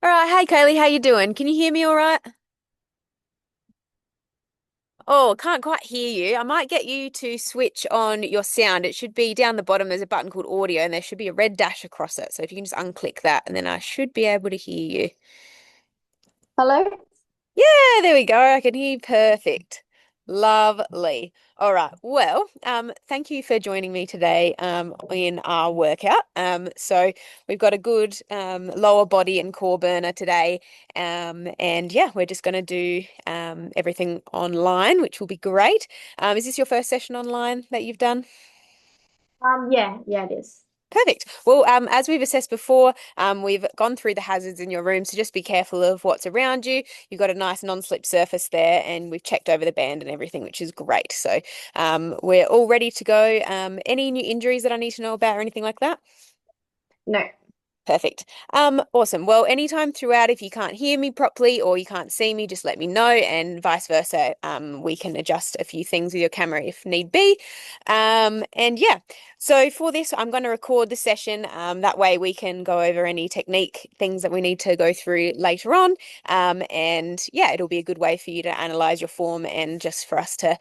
All right, hey Kaylee, how you doing? Can you hear me all right? Oh, can't quite hear you. I might get you to switch on your sound. It should be down the bottom. There's a button called audio, and there should be a red dash across it. So if you can just unclick that, and then I should be able to hear you. Hello? Yeah, there we go. I can hear you perfect. Lovely. All right. Well, thank you for joining me today in our workout. So we've got a good lower body and core burner today. And yeah, we're just going to do everything online, which will be great. Is this your first session online that you've done? Yeah, it is. Perfect. Well, as we've assessed before, we've gone through the hazards in your room, so just be careful of what's around you. You've got a nice non-slip surface there, and we've checked over the band and everything, which is great. So, we're all ready to go. Any new injuries that I need to know about or anything like that? No. Perfect. Awesome. Well, anytime throughout, if you can't hear me properly or you can't see me, just let me know, and vice versa. We can adjust a few things with your camera if need be. And yeah, so for this, I'm going to record the session. That way we can go over any technique things that we need to go through later on. And yeah, it'll be a good way for you to analyze your form and just for us to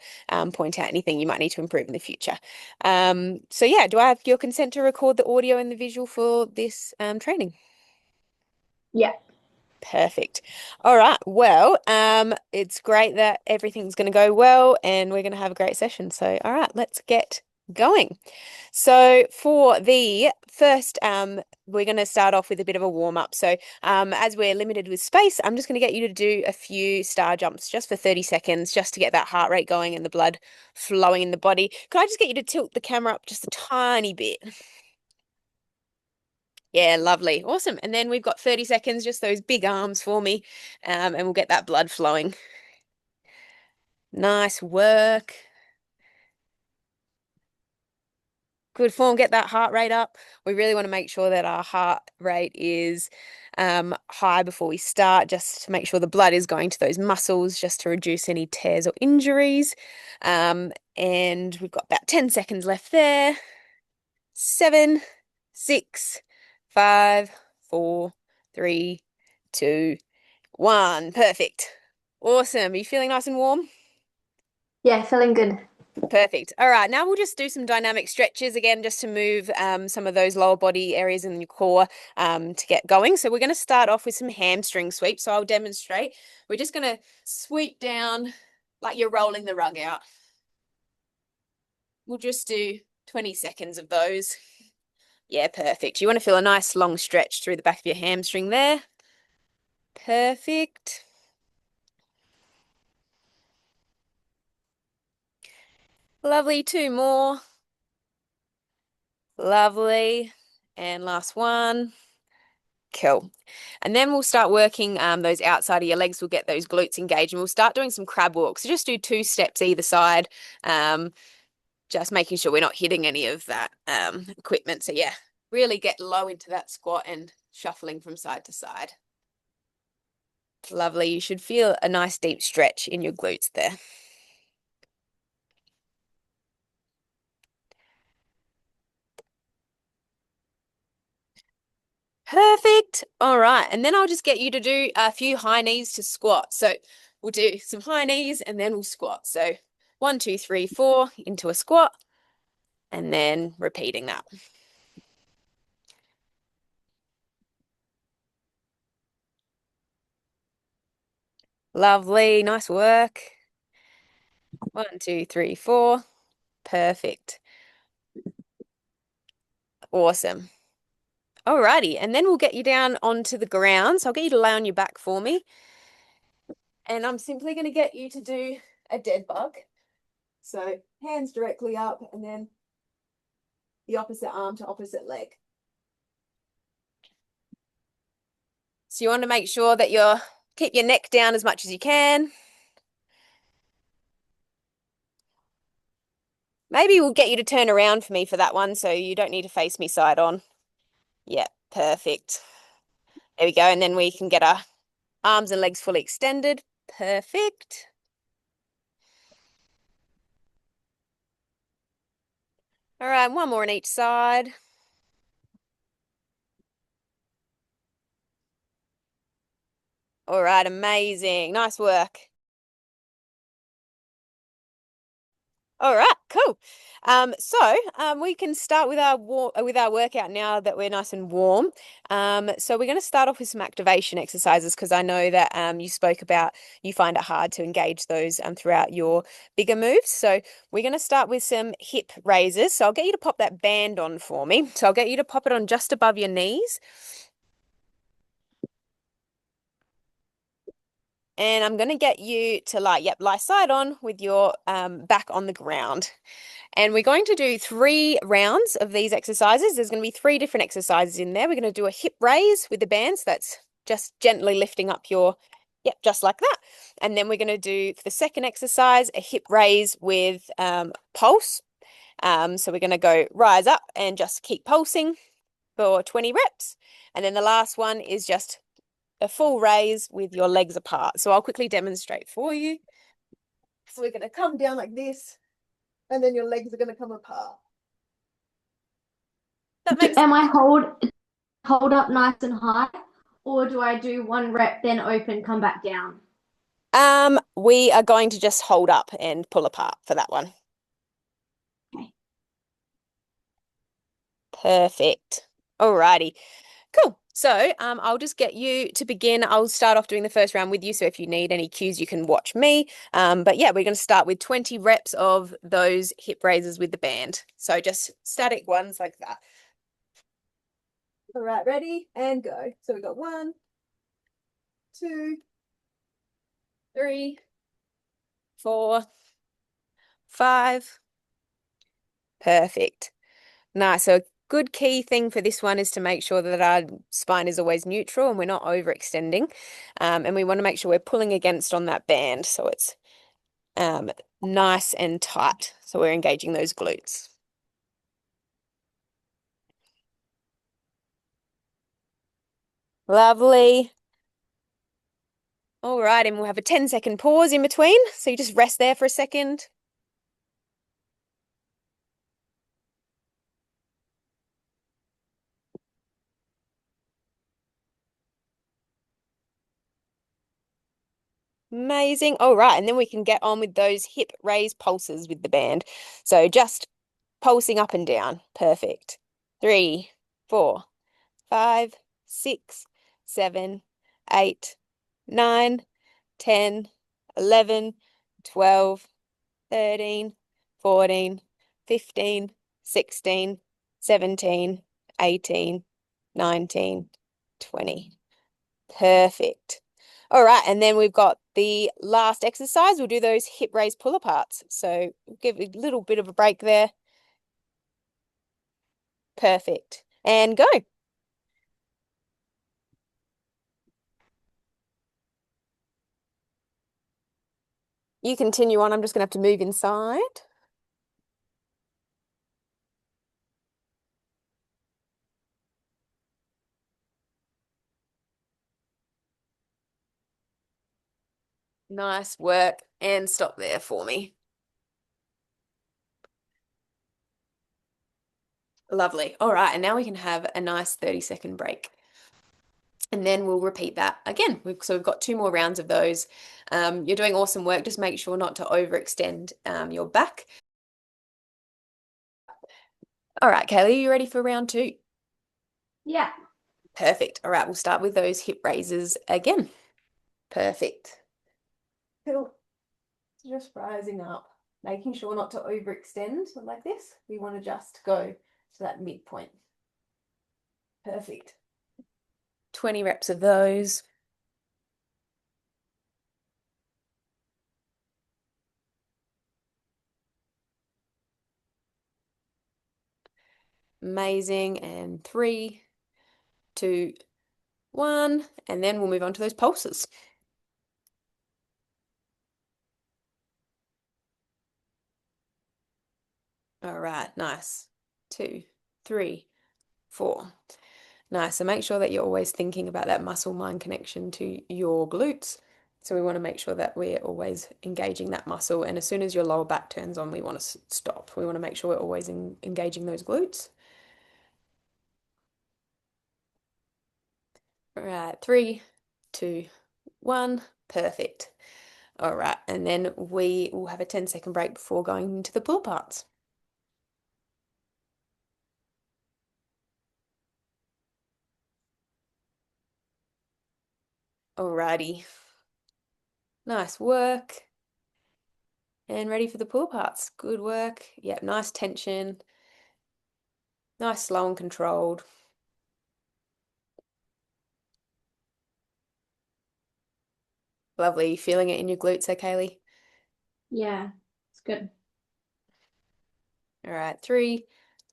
point out anything you might need to improve in the future. So yeah, do I have your consent to record the audio and the visual for this training? Yeah. Perfect. All right. Well, it's great that everything's going to go well and we're going to have a great session. So, all right, let's get going. So, for the first, we're going to start off with a bit of a warm up. So, as we're limited with space, I'm just going to get you to do a few star jumps just for 30 seconds, just to get that heart rate going and the blood flowing in the body. Could I just get you to tilt the camera up just a tiny bit? Yeah, lovely. Awesome. And then we've got 30 seconds, just those big arms for me, and we'll get that blood flowing. Nice work. Good form. Get that heart rate up. We really want to make sure that our heart rate is high before we start, just to make sure the blood is going to those muscles, just to reduce any tears or injuries. And we've got about 10 seconds left there. 7, 6, 5, 4, 3, 2, 1. Perfect. Awesome. Are you feeling nice and warm? Yeah, feeling good. Perfect. All right. Now we'll just do some dynamic stretches again, just to move some of those lower body areas in your core to get going. So we're going to start off with some hamstring sweeps. So I'll demonstrate. We're just going to sweep down like you're rolling the rug out. We'll just do 20 seconds of those. Yeah, perfect. You want to feel a nice long stretch through the back of your hamstring there. Perfect. Lovely. Two more. Lovely. And last one. Cool. And then we'll start working those outside of your legs. We'll get those glutes engaged and we'll start doing some crab walks. So just do 2 steps either side, um, just making sure we're not hitting any of that equipment. So yeah, really get low into that squat and shuffling from side to side. Lovely. You should feel a nice deep stretch in your glutes there. Perfect. All right. And then I'll just get you to do a few high knees to squat. So we'll do some high knees and then we'll squat. So 1, 2, 3, 4 into a squat and then repeating that. Lovely. Nice work. 1, 2, 3, 4. Perfect. Awesome. Alrighty. And then we'll get you down onto the ground. So I'll get you to lay on your back for me. And I'm simply going to get you to do a dead bug. So hands directly up and then the opposite arm to opposite leg. So you want to make sure that you're keep your neck down as much as you can. Maybe we'll get you to turn around for me for that one so you don't need to face me side on. Yeah, perfect. There we go. And then we can get our arms and legs fully extended. Perfect. All right, one more on each side. All right, amazing. Nice work. All right, cool. We can start with our workout now that we're nice and warm. So we're going to start off with some activation exercises because I know that you spoke about you find it hard to engage those throughout your bigger moves. So we're going to start with some hip raises. So I'll get you to pop that band on for me. So I'll get you to pop it on just above your knees. And I'm going to get you to lie side on with your back on the ground. And we're going to do 3 rounds of these exercises. There's going to be 3 different exercises in there. We're going to do a hip raise with the bands. That's just gently lifting up just like that. And then we're going to do, for the second exercise, a hip raise with pulse. So we're going to go rise up and just keep pulsing for 20 reps. And then the last one is just a full raise with your legs apart. So I'll quickly demonstrate for you. So we're going to come down like this, and then your legs are going to come apart. That makes Am I hold up nice and high, or do I do 1 rep, then open, come back down? We are going to just hold up and pull apart for that one. Okay. Perfect. Alrighty. Cool. So I'll just get you to begin. I'll start off doing the first round with you. So if you need any cues, you can watch me. But yeah, we're going to start with 20 reps of those hip raises with the band. So just static ones like that. All right, ready and go. So we got 1, 2, 3, 4, 5. Perfect. Nice. So a good key thing for this one is to make sure that our spine is always neutral and we're not overextending. And we want to make sure we're pulling against on that band so it's nice and tight. So we're engaging those glutes. Lovely. All right, and we'll have a 10-second pause in between. So you just rest there for a second. Amazing. All right, and then we can get on with those hip raise pulses with the band. So just pulsing up and down. Perfect. 3, 4, 5, 6, 7, 8, 9, 10, 11, 12, 13, 14, 15, 16, 17, 18, 19, 20. Perfect. All right, and then we've got the last exercise. We'll do those hip raise pull aparts. So give a little bit of a break there. Perfect. And go. You continue on. I'm just going to have to move inside. Nice work. And stop there for me. Lovely. All right, and now we can have a nice 30-second break. And then we'll repeat that again. So we've got 2 more rounds of those. You're doing awesome work. Just make sure not to overextend your back. All right, Kaylee, are you ready for round 2? Yeah. Perfect. All right, we'll start with those hip raises again. Perfect. Cool. Just rising up, making sure not to overextend like this. We want to just go to that midpoint. Perfect. 20 reps of those. Amazing. And 3, 2, 1. And then we'll move on to those pulses. All right, nice. 2, 3, 4. Nice. So make sure that you're always thinking about that muscle-mind connection to your glutes. So we want to make sure that we're always engaging that muscle. And as soon as your lower back turns on, we want to stop. We want to make sure we're always engaging those glutes. All right, 3, 2, 1. Perfect. All right, and then we will have a 10-second break before going into the pull parts. Alrighty. Nice work. And ready for the pull parts. Good work. Yep, nice tension. Nice, slow and controlled. Lovely. Feeling it in your glutes, okay, Kaylee? Yeah, it's good. All right, 3,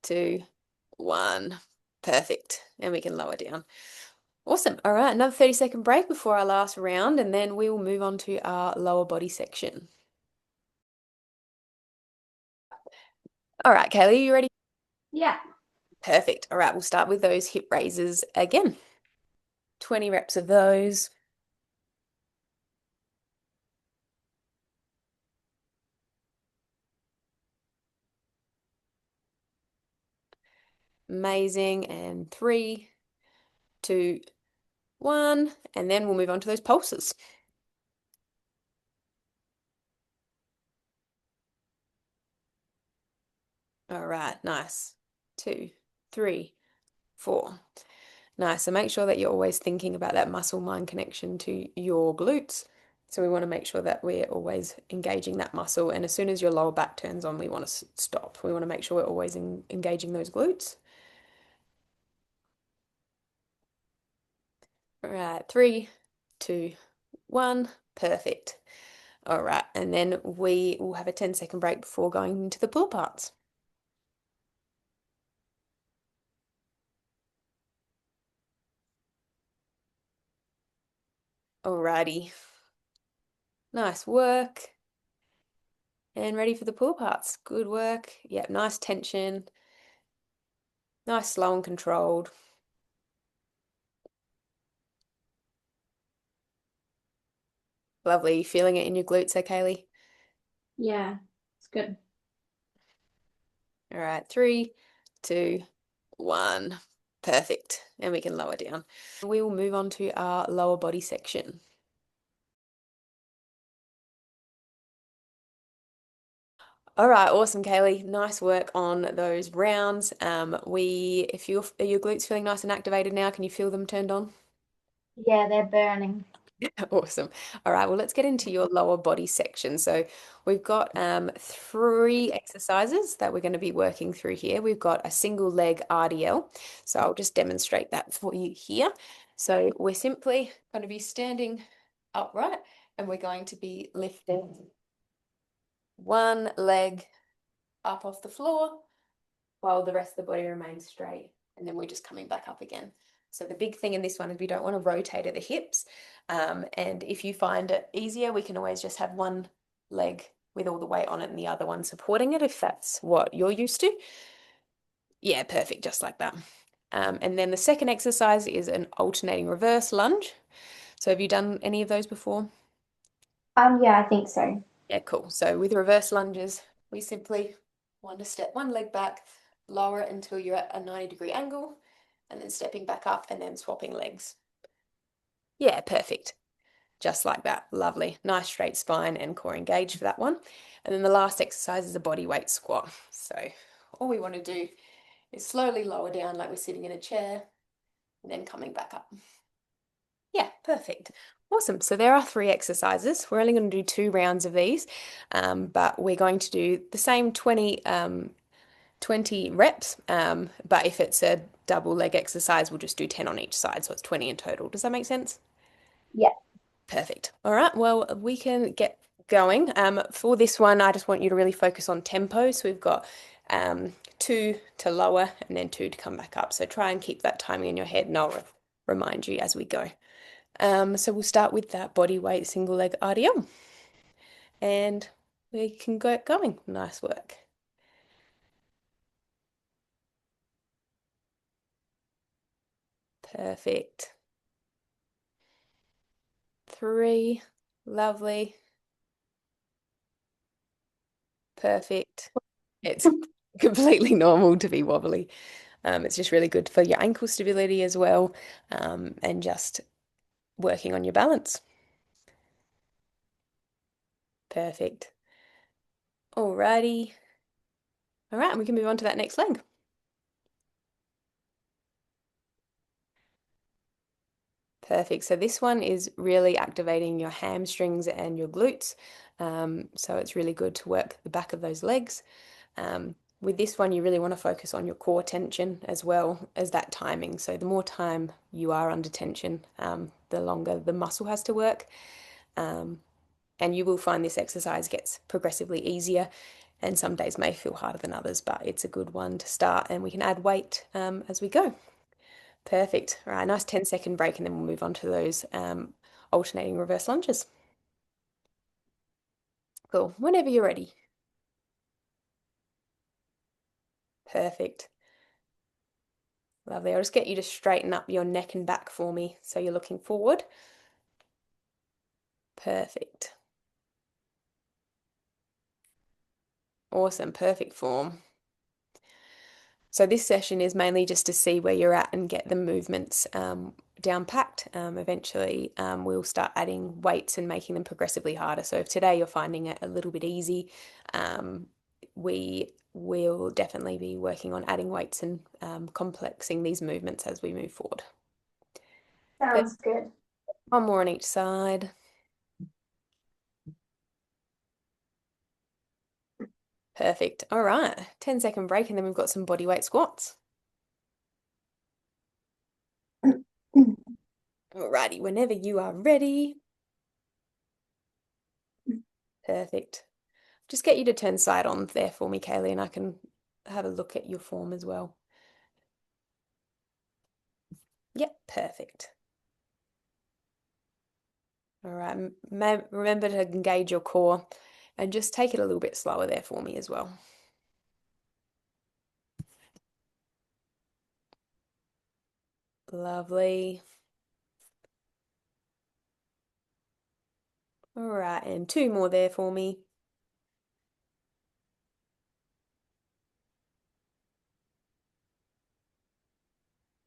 2, 1. Perfect. And we can lower down. Awesome. All right, another 30-second break before our last round, and then we will move on to our lower body section. All right, Kaylee, you ready? Yeah. Perfect. All right, we'll start with those hip raises again. 20 reps of those. Amazing. And 3, 2, 1. And then we'll move on to those pulses. All right, nice. 2, 3, 4. Nice. So make sure that you're always thinking about that muscle-mind connection to your glutes. So we want to make sure that we're always engaging that muscle. And as soon as your lower back turns on, we want to stop. We want to make sure we're always engaging those glutes. All right, 3, 2, 1. Perfect. All right, and then we will have a 10-second break before going into the pull parts. Alrighty. Nice work. And ready for the pull parts. Good work. Yep, nice tension. Nice, slow and controlled. Lovely. Feeling it in your glutes, okay, Kaylee? Yeah, it's good. All right, 3, 2, 1. Perfect. And we can lower down. We will move on to our lower body section. All right, awesome, Kaylee. Nice work on those rounds. If are your glutes feeling nice and activated now, can you feel them turned on? Yeah, they're burning. Awesome. All right, well, let's get into your lower body section. So we've got 3 exercises that we're going to be working through here. We've got a single leg RDL. So I'll just demonstrate that for you here. So we're simply going to be standing upright and we're going to be lifting one leg up off the floor while the rest of the body remains straight. And then we're just coming back up again. So the big thing in this one is we don't want to rotate at the hips. And if you find it easier, we can always just have one leg with all the weight on it and the other one supporting it if that's what you're used to. Yeah, perfect, just like that. And then the second exercise is an alternating reverse lunge. So have you done any of those before? Yeah, I think so. Yeah, cool. So with reverse lunges, we simply want to step one leg back, lower it until you're at a 90-degree angle, and then stepping back up and then swapping legs. Yeah, perfect. Just like that. Lovely. Nice straight spine and core engaged for that one. And then the last exercise is a body weight squat. So all we want to do is slowly lower down like we're sitting in a chair and then coming back up. Yeah, perfect. Awesome. So there are 3 exercises. We're only going to do 2 rounds of these, but we're going to do the same 20 reps. But if it's a double leg exercise, we'll just do 10 on each side. So it's 20 in total. Does that make sense? Yeah. Perfect. All right. Well, we can get going. For this one, I just want you to really focus on tempo. So we've got 2 to lower and then 2 to come back up. So try and keep that timing in your head and I'll remind you as we go. So we'll start with that body weight single leg RDL. And we can get going. Nice work. Perfect. 3. Lovely. Perfect. It's completely normal to be wobbly. It's just really good for your ankle stability as well, and just working on your balance. Perfect. Alrighty. All right, and we can move on to that next leg. Perfect. So this one is really activating your hamstrings and your glutes. So it's really good to work the back of those legs. With this one, you really want to focus on your core tension as well as that timing. So the more time you are under tension, the longer the muscle has to work. And you will find this exercise gets progressively easier, and some days may feel harder than others, but it's a good one to start, and we can add weight as we go. Perfect. All right, nice 10-second break, and then we'll move on to those alternating reverse lunges. Cool. Whenever you're ready. Perfect. Lovely. I'll just get you to straighten up your neck and back for me so you're looking forward. Perfect. Awesome. Perfect form. So this session is mainly just to see where you're at and get the movements down packed. Eventually, we'll start adding weights and making them progressively harder. So if today you're finding it a little bit easy, we will definitely be working on adding weights and complexing these movements as we move forward. Sounds good. One more on each side. Perfect. All right, 10-second break, and then we've got some body weight squats. Alrighty, whenever you are ready. Perfect. Just get you to turn side on there for me, Kaylee, and I can have a look at your form as well. Yep, perfect. All right, remember to engage your core and just take it a little bit slower there for me as well. Lovely. All right, and two more there for me.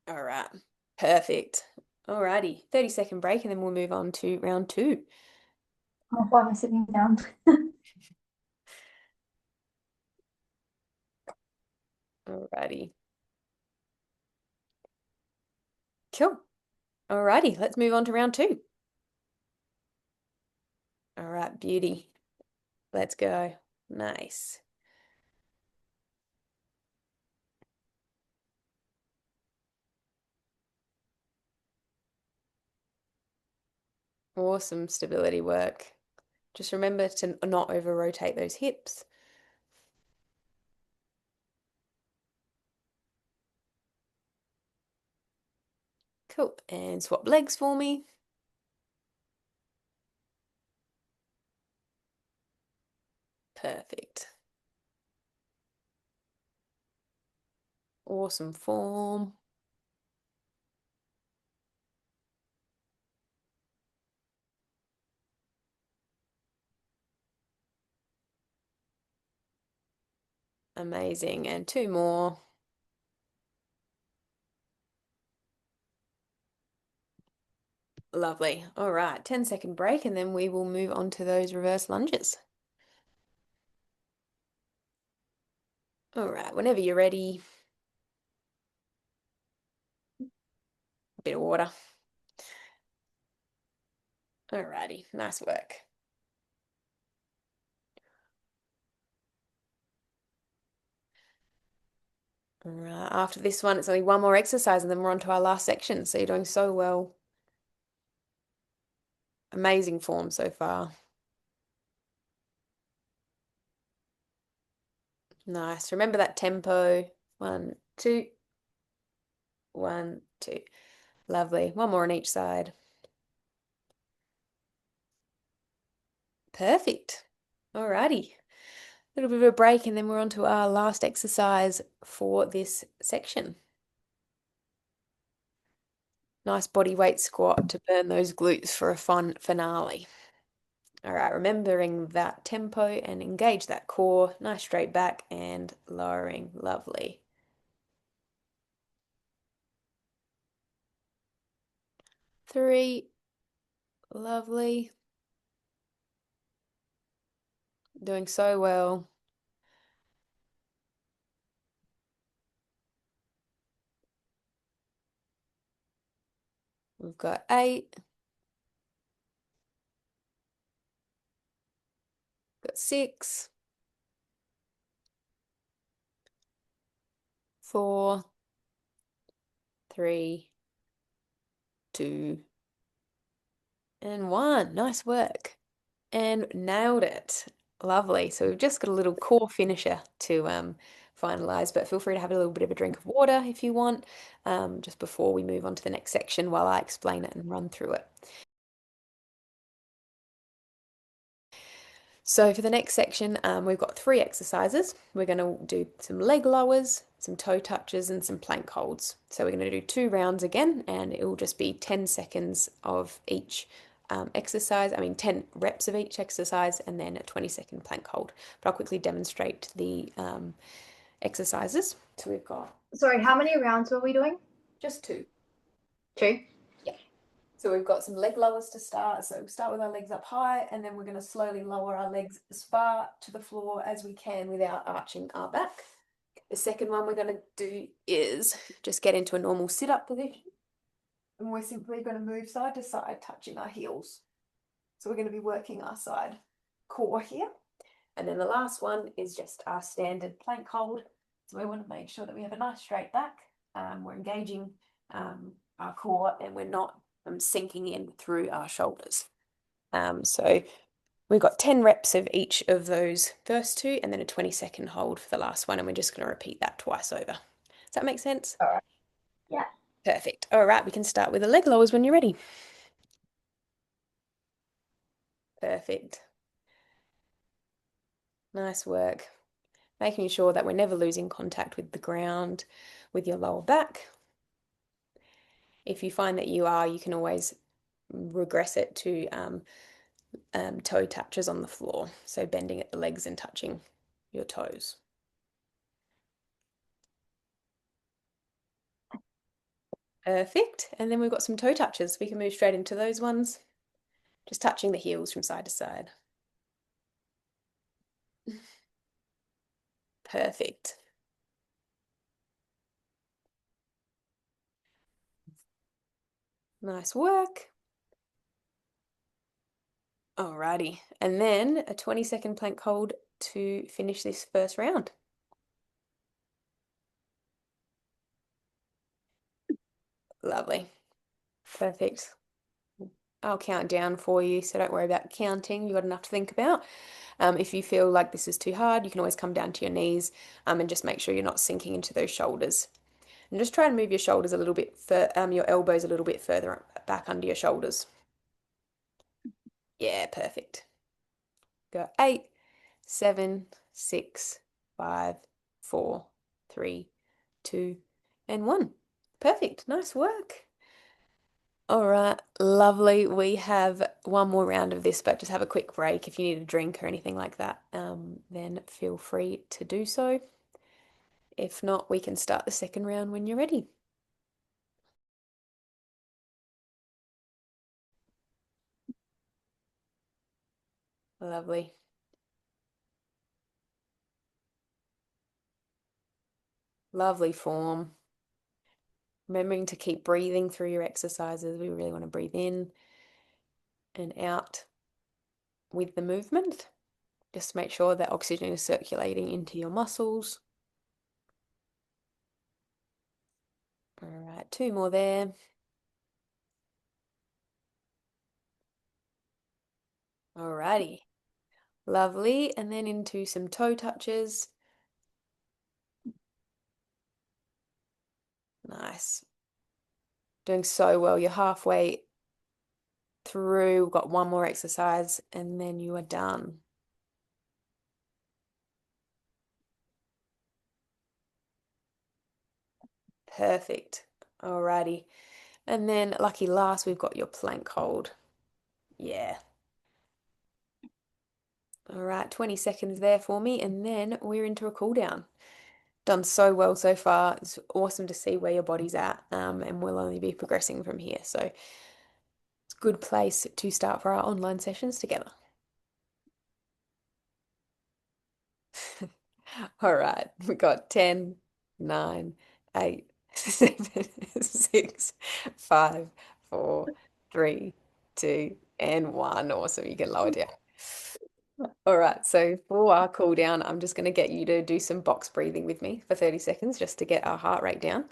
All right, perfect. All righty, 30-second break, and then we'll move on to round two. Oh, why am I sitting down? Alrighty. Cool. Alrighty, let's move on to round two. All right, beauty. Let's go. Nice. Awesome stability work. Just remember to not over rotate those hips. Cool. And swap legs for me. Perfect. Awesome form. Amazing. And two more. Lovely. All right, 10-second break, and then we will move on to those reverse lunges. All right, whenever you're ready. A bit of water. All righty, nice work. All right, after this one, it's only one more exercise, and then we're on to our last section. So you're doing so well. Amazing form so far. Nice. Remember that tempo. 1, 2, 1, 2. Lovely. One more on each side. Perfect. Alrighty. A little bit of a break, and then we're on to our last exercise for this section. Nice body weight squat to burn those glutes for a fun finale. All right, remembering that tempo and engage that core. Nice straight back and lowering. Lovely. 3. Lovely. Doing so well. We've got 8, got 6, 4, 3, 2, and 1. Nice work. And nailed it. Lovely. So we've just got a little core finisher to finalize, but feel free to have a little bit of a drink of water if you want, just before we move on to the next section while I explain it and run through it. So for the next section, we've got 3 exercises. We're going to do some leg lowers, some toe touches, and some plank holds. So we're going to do 2 rounds again, and it will just be 10 seconds of each exercise. 10 reps of each exercise, and then a 20-second plank hold. But I'll quickly demonstrate the exercises. So we've got Sorry, how many rounds were we doing? just 2. 2. So we've got some leg lowers to start. So we start with our legs up high, and then we're going to slowly lower our legs as far to the floor as we can without arching our back. The second one we're going to do is just get into a normal sit-up position. And we're simply going to move side to side, touching our heels. So we're going to be working our side core here. And then the last one is just our standard plank hold. So we want to make sure that we have a nice straight back. We're engaging our core, and we're not sinking in through our shoulders. So we've got 10 reps of each of those first 2, and then a 20-second hold for the last one, and we're just going to repeat that twice over. Does that make sense? All right. Yeah. Perfect. All right, we can start with the leg lowers when you're ready. Perfect. Nice work. Making sure that we're never losing contact with the ground with your lower back. If you find that you are, you can always regress it to toe touches on the floor. So bending at the legs and touching your toes. Perfect. And then we've got some toe touches. We can move straight into those ones. Just touching the heels from side to side. Perfect. Nice work. Alrighty. And then a 20-second plank hold to finish this first round. Lovely. Perfect. I'll count down for you, so don't worry about counting. You've got enough to think about. If you feel like this is too hard, you can always come down to your knees and just make sure you're not sinking into those shoulders. And just try and move your shoulders a little bit, your elbows a little bit further back under your shoulders. Yeah, perfect. Go 8, 7, 6, 5, 4, 3, 2, and 1. Perfect. Nice work. All right, lovely. We have one more round of this, but just have a quick break. If you need a drink or anything like that, then feel free to do so. If not, we can start the second round when you're ready. Lovely. Lovely form. Remembering to keep breathing through your exercises. We really want to breathe in and out with the movement. Just make sure that oxygen is circulating into your muscles. All right, 2 more there. Alrighty. Lovely. And then into some toe touches. Nice. Doing so well. You're halfway through. We've got one more exercise and then you are done. Perfect. Alrighty. And then lucky last, we've got your plank hold. Yeah. All right, 20 seconds there for me, and then we're into a cool down. Done so well so far. It's awesome to see where your body's at, and we'll only be progressing from here. So it's a good place to start for our online sessions together. All right, we got 10, 9, 8, 7, 6, 5, 4, 3, 2, and 1. Awesome, you can lower down. All right, so for our cool down, I'm just going to get you to do some box breathing with me for 30 seconds just to get our heart rate down.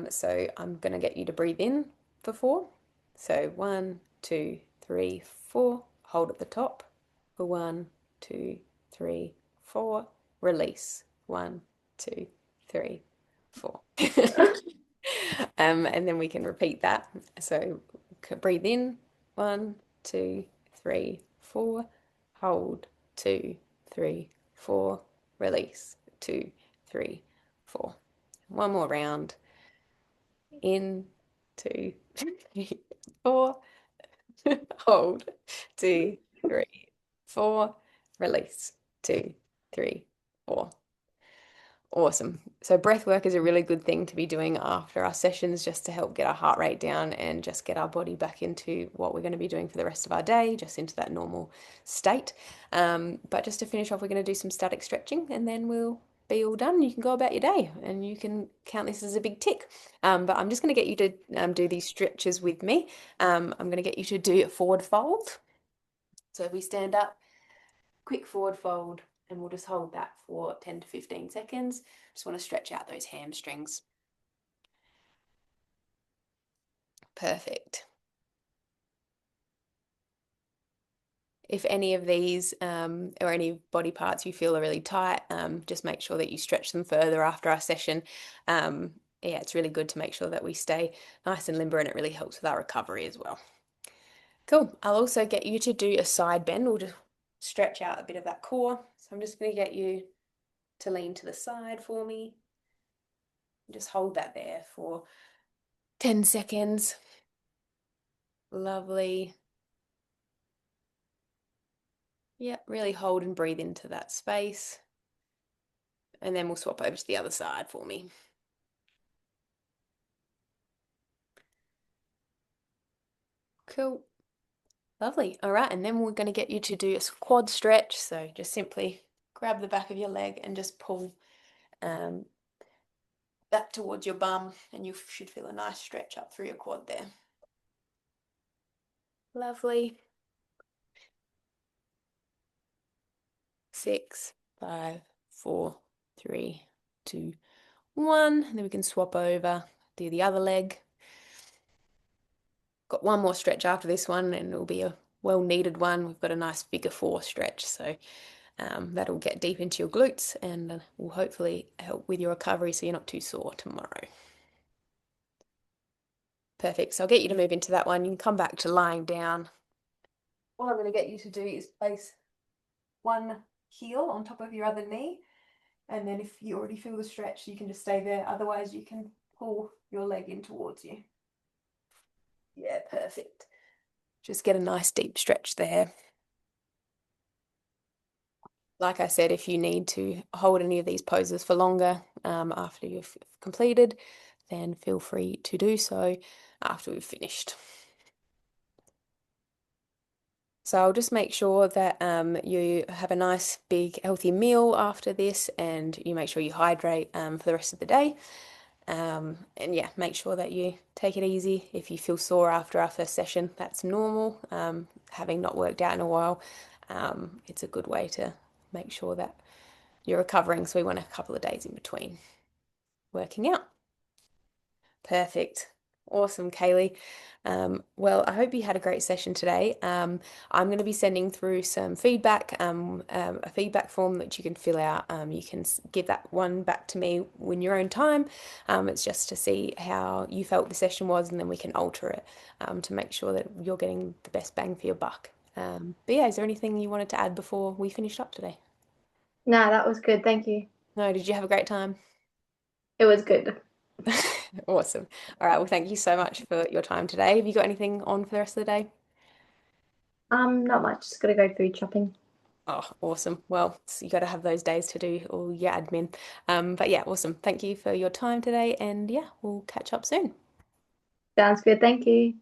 So I'm going to get you to breathe in for 4. So 1, 2, 3, 4. Hold at the top for 1, 2, 3, 4. Release 1, 2, 3, 4. And then we can repeat that. So breathe in 1, 2, 3, 4. Hold 2, 3, 4. Release 2, 3, 4. One more round. In, 2, 3, 4. Hold 2, 3, 4. Release 2, 3, 4. Awesome. So breath work is a really good thing to be doing after our sessions just to help get our heart rate down and just get our body back into what we're going to be doing for the rest of our day, just into that normal state. But just to finish off, we're going to do some static stretching and then we'll be all done. You can go about your day and you can count this as a big tick. But I'm just going to get you to do these stretches with me. I'm going to get you to do a forward fold. So if we stand up, quick forward fold, and we'll just hold that for 10 to 15 seconds. Just want to stretch out those hamstrings. Perfect. If any of these or any body parts you feel are really tight, just make sure that you stretch them further after our session. Yeah, it's really good to make sure that we stay nice and limber, and it really helps with our recovery as well. Cool. I'll also get you to do a side bend. We'll just stretch out a bit of that core. So I'm just going to get you to lean to the side for me. Just hold that there for 10 seconds. Lovely. Yeah, really hold and breathe into that space. And then we'll swap over to the other side for me. Cool. Lovely. All right, and then we're going to get you to do a quad stretch. So just simply grab the back of your leg and just pull that towards your bum, and you should feel a nice stretch up through your quad there. Lovely. 6, 5, 4, 3, 2, 1. And then we can swap over, do the other leg. Got one more stretch after this one, and it'll be a well-needed one. We've got a nice figure 4 stretch, so that'll get deep into your glutes and will hopefully help with your recovery so you're not too sore tomorrow. Perfect. So I'll get you to move into that one. You can come back to lying down. All I'm going to get you to do is place one heel on top of your other knee. And then if you already feel the stretch, you can just stay there. Otherwise, you can pull your leg in towards you. Yeah, perfect. Just get a nice deep stretch there. Like I said, if you need to hold any of these poses for longer after you've completed, then feel free to do so after we've finished. So I'll just make sure that you have a nice, big, healthy meal after this, and you make sure you hydrate for the rest of the day. And yeah, make sure that you take it easy. If you feel sore after our first session, that's normal. Having not worked out in a while, it's a good way to make sure that you're recovering. So we want a couple of days in between working out. Perfect. Awesome, Kaylee. Well, I hope you had a great session today. I'm going to be sending through some feedback, a feedback form that you can fill out. You can give that one back to me in your own time. It's just to see how you felt the session was, and then we can alter it to make sure that you're getting the best bang for your buck. But yeah, is there anything you wanted to add before we finished up today? No, that was good. Thank you. No, did you have a great time? It was good. Awesome. All right. Well, thank you so much for your time today. Have you got anything on for the rest of the day? Not much. Just gotta go food shopping. Oh, awesome. Well, so you got to have those days to do all your admin. But yeah, awesome. Thank you for your time today. And yeah, we'll catch up soon. Sounds good. Thank you.